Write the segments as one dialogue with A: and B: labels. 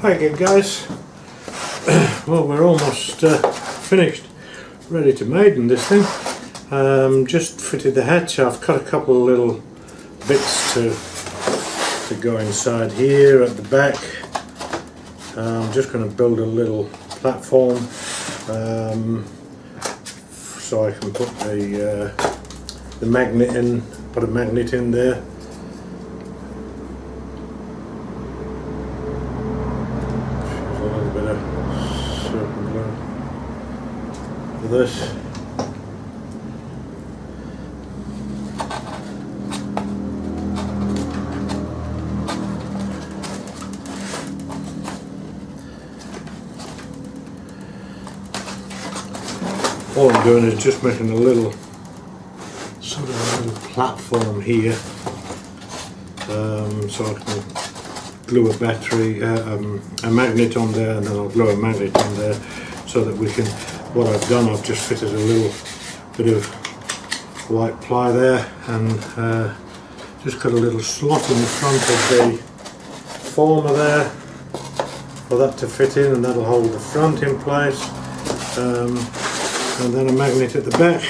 A: Hi again, guys. Well, we're almost finished, ready to maiden this thing. Just fitted the hatch. I've cut a couple of little bits to go inside here at the back. I'm just going to build a little platform so I can put the magnet in. Put a magnet in there. For this. All I'm doing is just making a little sort of a little platform here, so I can glue a battery, a magnet on there, and then I'll glue a magnet on there so that we can. What I've done, I've just fitted a little bit of white ply there and just got a little slot in the front of the former there for that to fit in, and that'll hold the front in place, and then a magnet at the back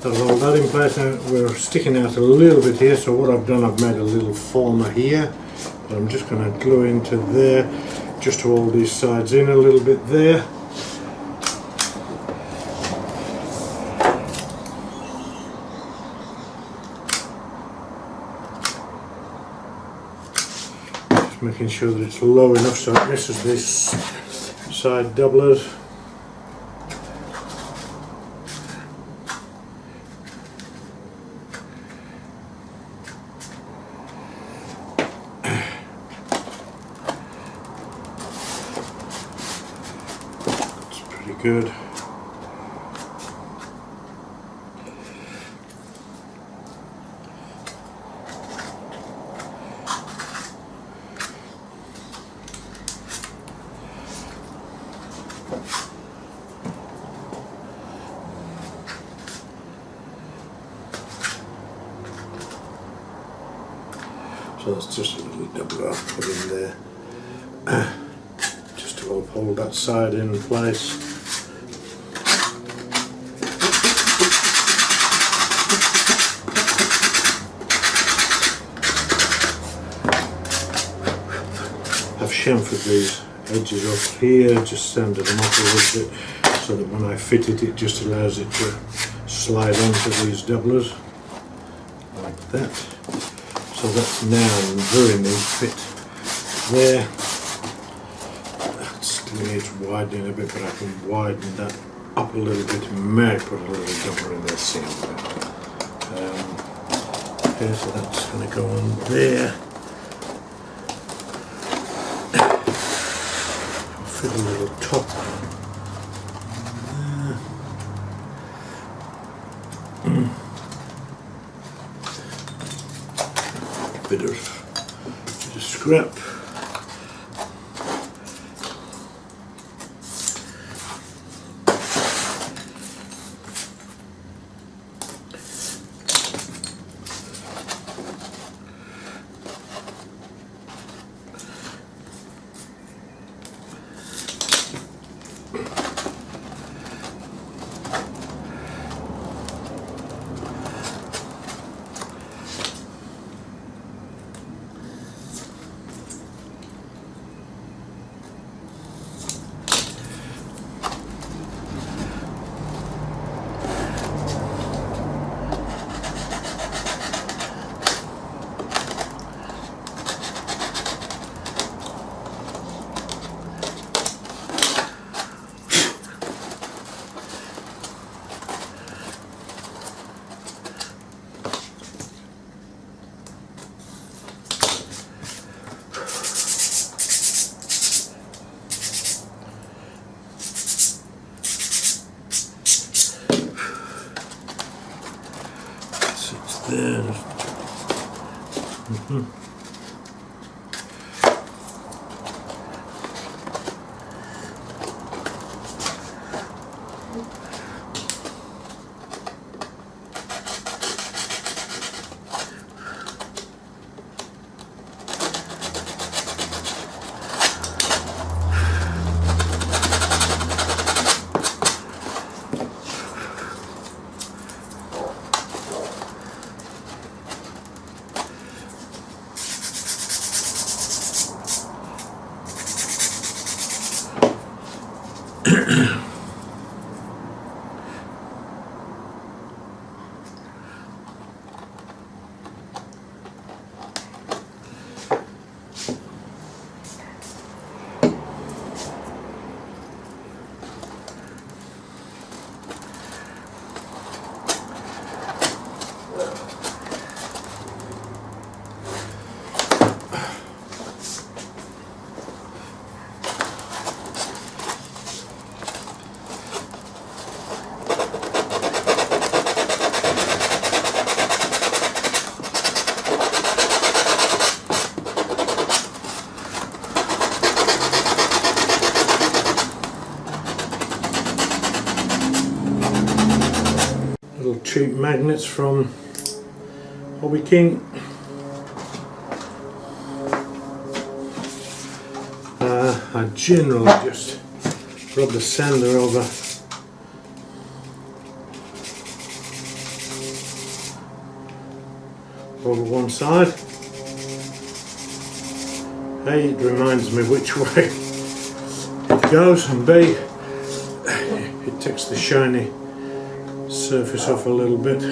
A: that'll hold that in place. Now we're sticking out a little bit here, so what I've done, I've made a little former here that I'm just going to glue into there just to hold these sides in a little bit there. Making sure that it's low enough so it misses these side doublers. It's pretty good. So that's just a little double I've put in there, just to hold that side in place. I've chamfered these edges off here, just sanded them off a little bit, so that when I fit it, it just allows it to slide onto these doublers, like that. So that's now very neat fit there. That still needs widening a bit, but I can widen that up a little bit and may put a little doubler in there soon. Okay, so that's going to go on there. I'll fit a little top there. Bit of scrap. There. cheap magnets from Hobby King. I generally just rub the sander over one side. A, it reminds me which way it goes, and B, it takes the shiny surface off a little bit.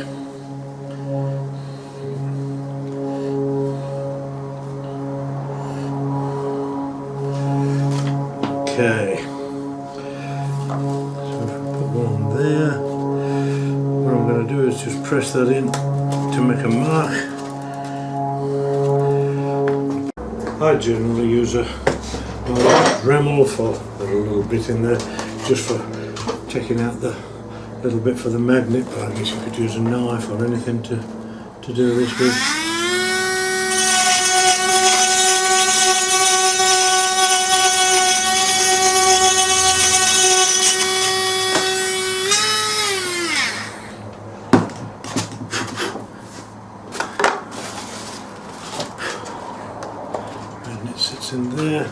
A: Okay, so if I put one there, what I'm going to do is just press that in to make a mark. I generally use a Dremel for a little bit in there, just for taking out the little bit for the magnet, but I guess you could use a knife or anything to do this with. Magnet sits in there.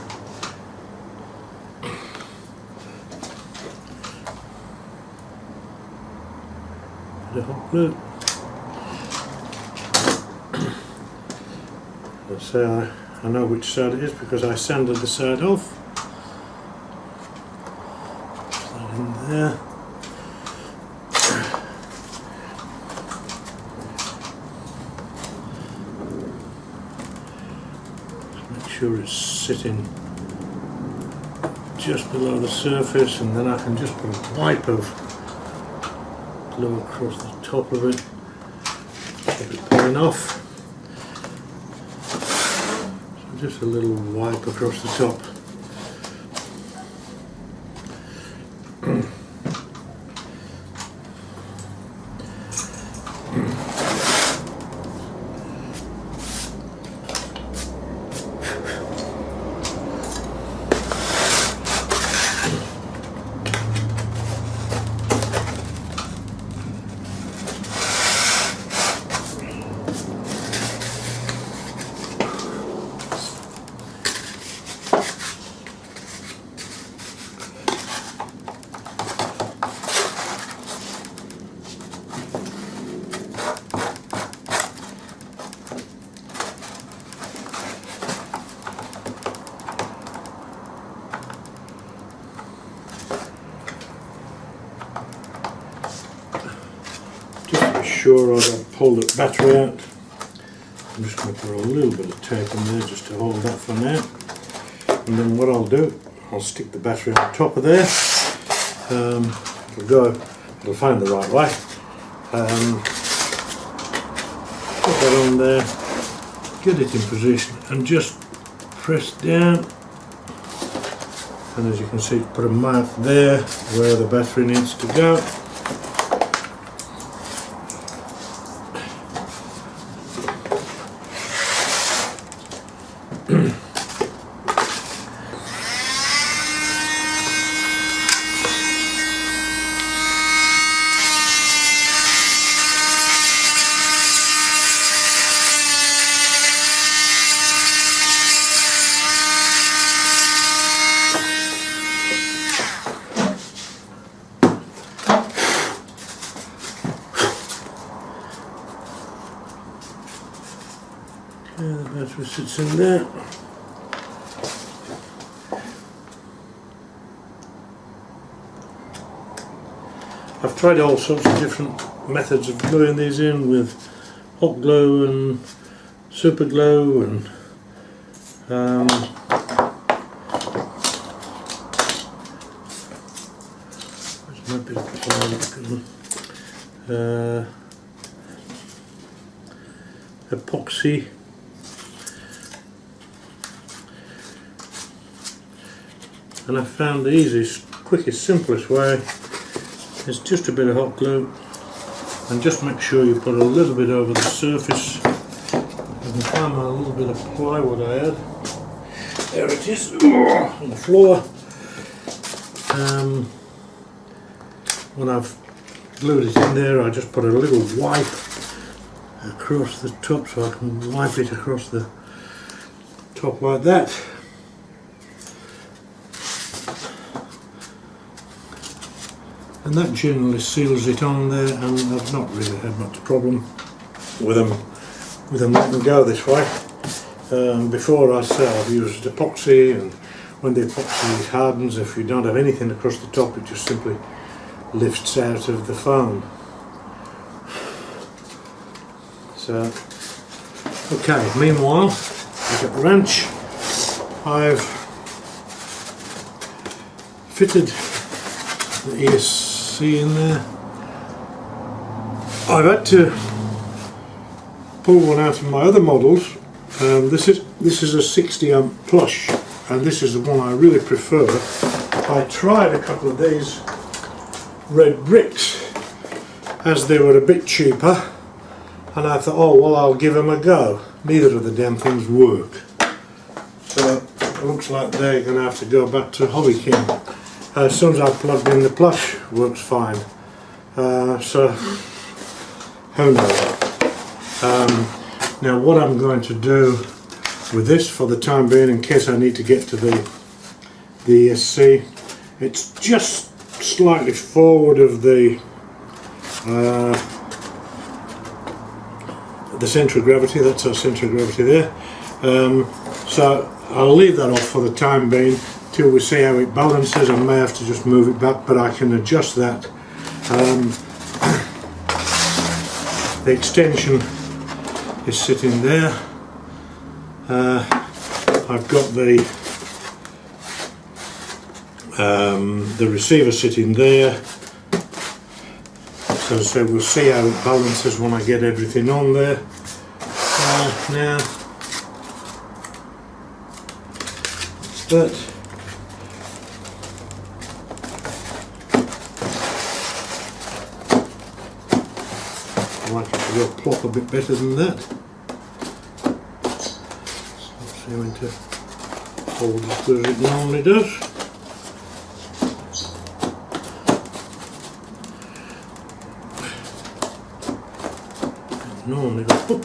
A: The hot glue. Let's say I know which side it is because I sanded the side off. Put that in there. Just make sure it's sitting just below the surface, and then I can just put a wipe of glue across the top of it, keep it pulling off. So just a little wipe across the top. Sure, I've pulled the battery out. I'm just going to put a little bit of tape in there just to hold that for now. And then what I'll do, I'll stick the battery on top of there. It'll find the right way. Put that on there, get it in position, and just press down. And as you can see, put a mark there where the battery needs to go. The battery sits in there. I've tried all sorts of different methods of gluing these in, with hot glue and super glue and there's a bit of epoxy. And I found the easiest, quickest, simplest way is just a bit of hot glue, and just make sure you put a little bit over the surface. You can find my little bit of plywood I had. There it is, on the floor. When I've glued it in there, I just put a little wipe across the top so I can wipe it across the top like that. And that generally seals it on there, and I've not really had much problem with them letting go this way. Before I say I've used epoxy, and when the epoxy hardens, if you don't have anything across the top, it just simply lifts out of the foam. So, okay, meanwhile, back at the ranch, I've fitted the ESC in there. I've had to pull one out of my other models. This is a 60 amp plush, and this is the one I really prefer. I tried a couple of these red bricks as they were a bit cheaper, and I thought, oh well, I'll give them a go. Neither of the damn things work, so it looks like they're going to have to go back to Hobby King. As soon as I plugged in the plush, works fine. So who knows? Now what I'm going to do with this for the time being, in case I need to get to the ESC, it's just slightly forward of the centre of gravity. That's our centre of gravity there. So I'll leave that off for the time being till we see how it balances. I may have to just move it back, but I can adjust that. The extension is sitting there. I've got the receiver sitting there. So we'll see how it balances when I get everything on there. Now, but I like it to go plop a bit better than that. It's not seeming to hold as good as it normally does. It normally goes whoop,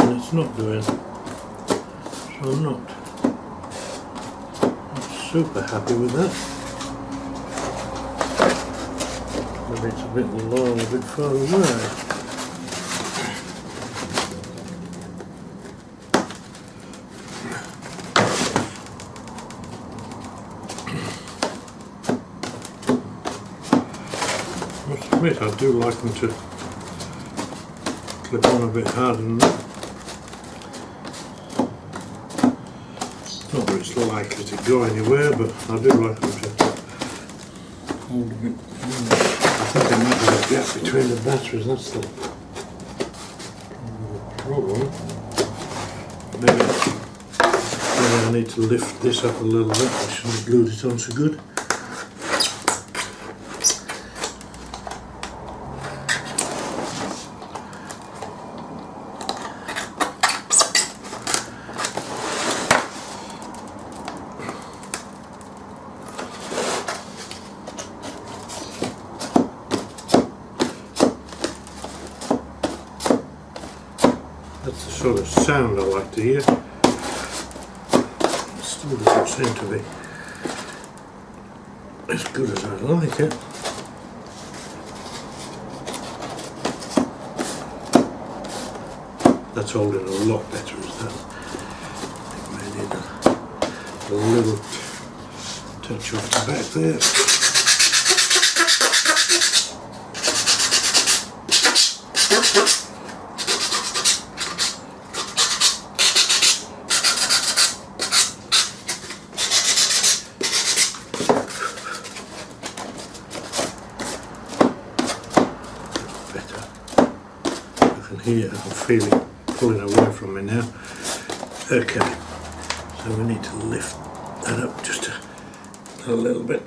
A: and it's not doing. So I'm not super happy with that. Maybe it's a bit low and a bit far away. I must admit, I do like them to clip on a bit harder than that. Not that it's likely to go anywhere, but I do like them to hold a bit. I think there might be a gap between the batteries, that's the problem. Maybe I need to lift this up a little bit. I shouldn't have glued it on so good. That's the sort of sound I like to hear. It still doesn't seem to be as good as I like it. That's holding a lot better as that. I think I need a little touch off the back there. Here, I can feel it pulling away from me now. Okay, so we need to lift that up just a little bit.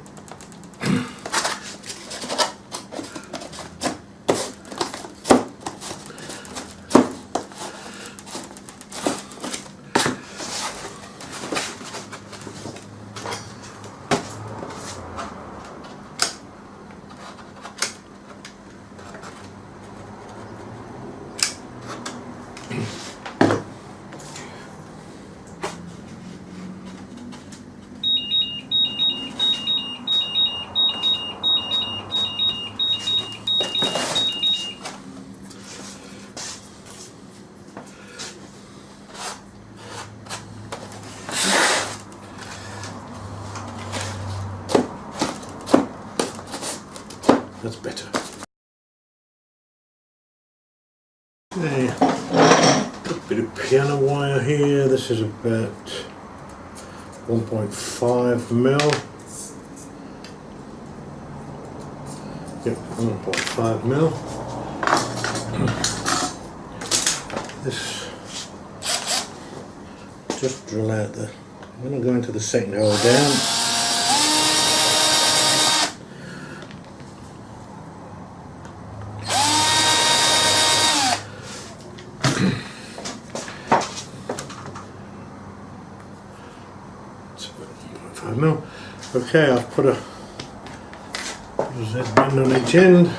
A: That's better. Okay, a bit of piano wire here. This is about 1.5 mil. Yep, 1.5 mil. This, just drill out the, I'm going to go into the second hole down. It's about 1.5 mil. Okay, I've put a Z bend on each end.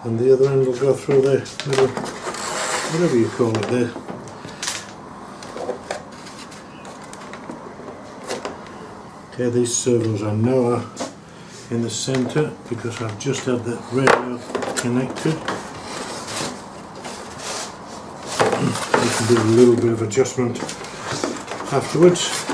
A: And the other end will go through the little, whatever you call it there. Okay, these servos are now in the centre because I've just had the radio connected. You can do a little bit of adjustment afterwards.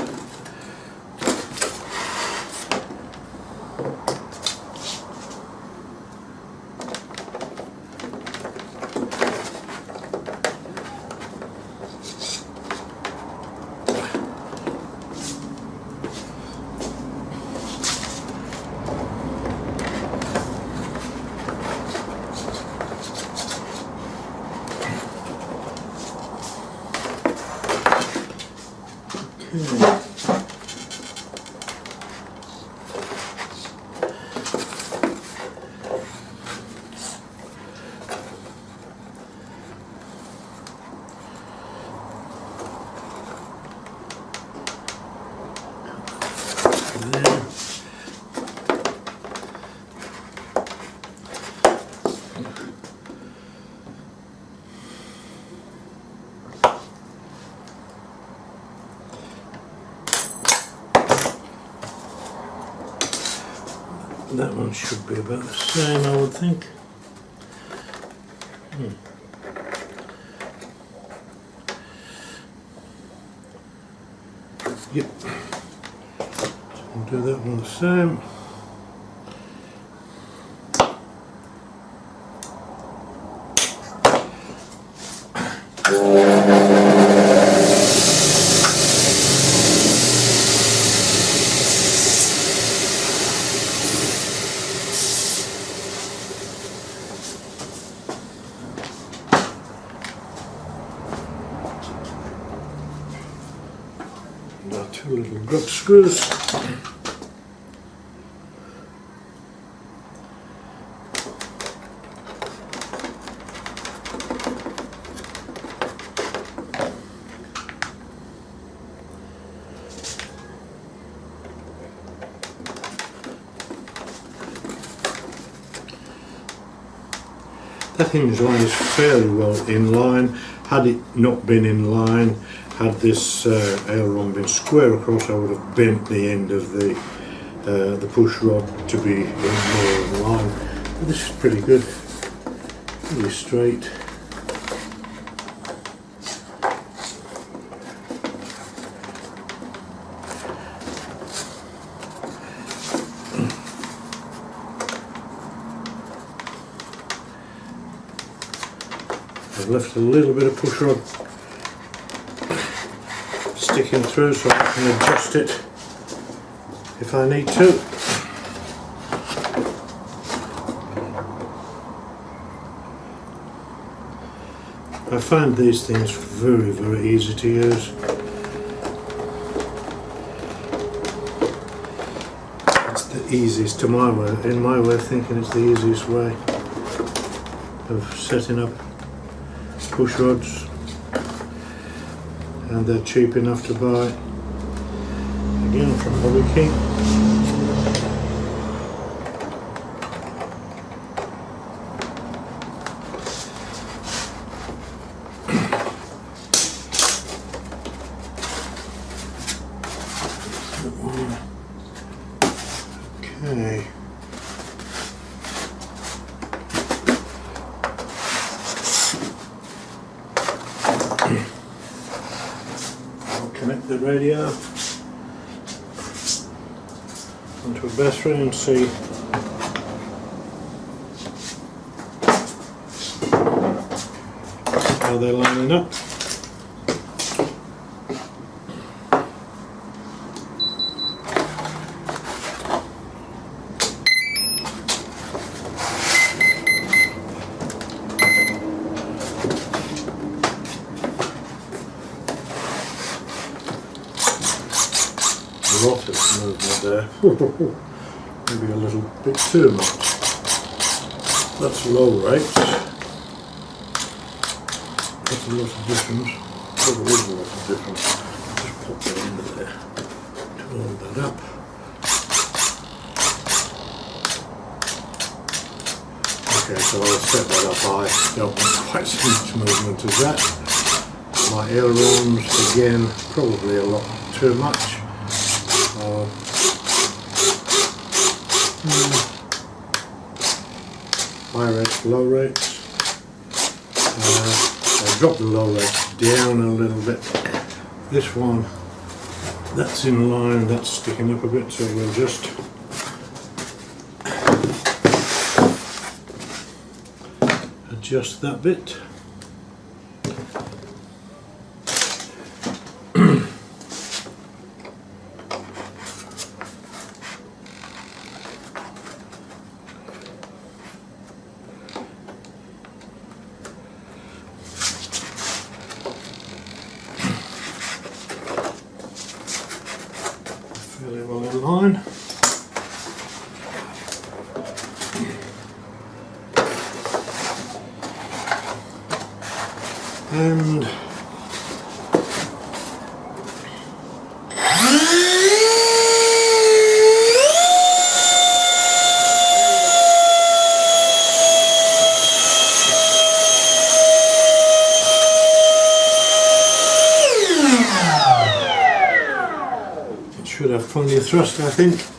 A: That one should be about the same, I would think. Yep. So we'll do that one the same. And our two little drop screws. That hinge line is fairly well in line. Had it not been in line, had this aileron been square across, I would have bent the end of the push rod to be more in line. But this is pretty good, pretty straight. I've left a little bit of push rod sticking through so I can adjust it if I need to. I find these things very, very easy to use. It's the easiest to my way, in my way of thinking, it's the easiest way of setting up push rods, and they're cheap enough to buy, again from Hobby King. Okay. I'll connect the radio onto a battery and see how they're lining up. A lot of movement there. Maybe a little bit too much. That's low rates. That's a lot of difference. Probably is a lot of difference. Just pop that into there to hold that up. Okay, so I'll set that up. I don't want quite so much movement as that. My ailerons, again, probably a lot too much. High rates, low rates. I'll drop the low rates down a little bit. This one, that's in line, that's sticking up a bit, so we'll just adjust that bit. Fairly well in line. And should have plenty of thrust, I think.